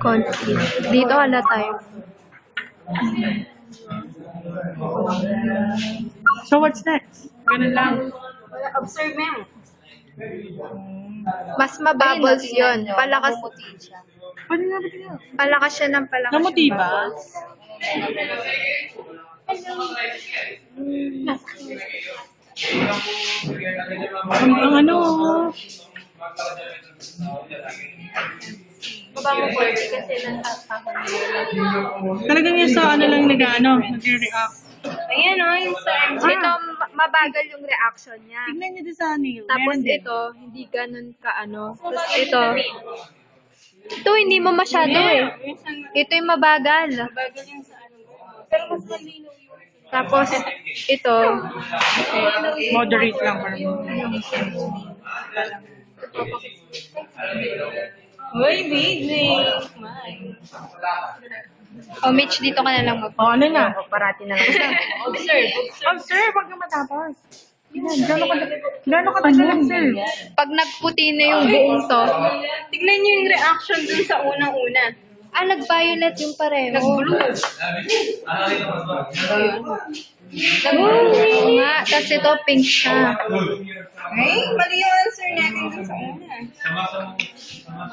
Konti. Dito wala tayo. So what's next? Ganun lang. Observe mo yan. Mas mabubbles yun. Palakas. Pwede na rin yun. Palakas siya ng palakas. Namuti yung ba? bubbles. Ang ano? Mabango po kasi nagtatahon. Talagang yung sa ano lang nag-ano, nag-react. Ayan o, yung sa Ito, mabagal yung reaction niya. Tignan niyo din sa nail. Tapos Meron din. ito, hindi ganun ka-ano. Tapos ito hindi mo masyado eh. Ito yung mabagal. bagal yung sa ano. Pero mas malinaw yung Tapos, ito, Moderate lang para mo. Uy, baby! o Mitch, dito ka na lang mag- O, ano na? Parati na lang siya. Observe. Observe, wag ka matapos. Gano'n ka tagal, sir? Pag nagputi na yung buong to, Tignan niyo yung reaction dun sa unang-una. nag-violet yung pareho. Nag-blue. Oo nga, tapos ito pink siya. Ay, mali yung answer natin dun sa una.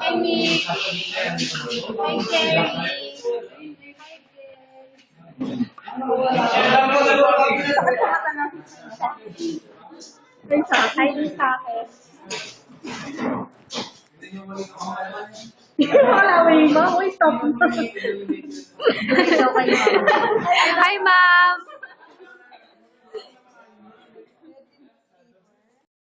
Hi, Mitch. Hi, Jerry. Hi, din sa akin. Malaway ba? Uy, stop. Hi, ma'am.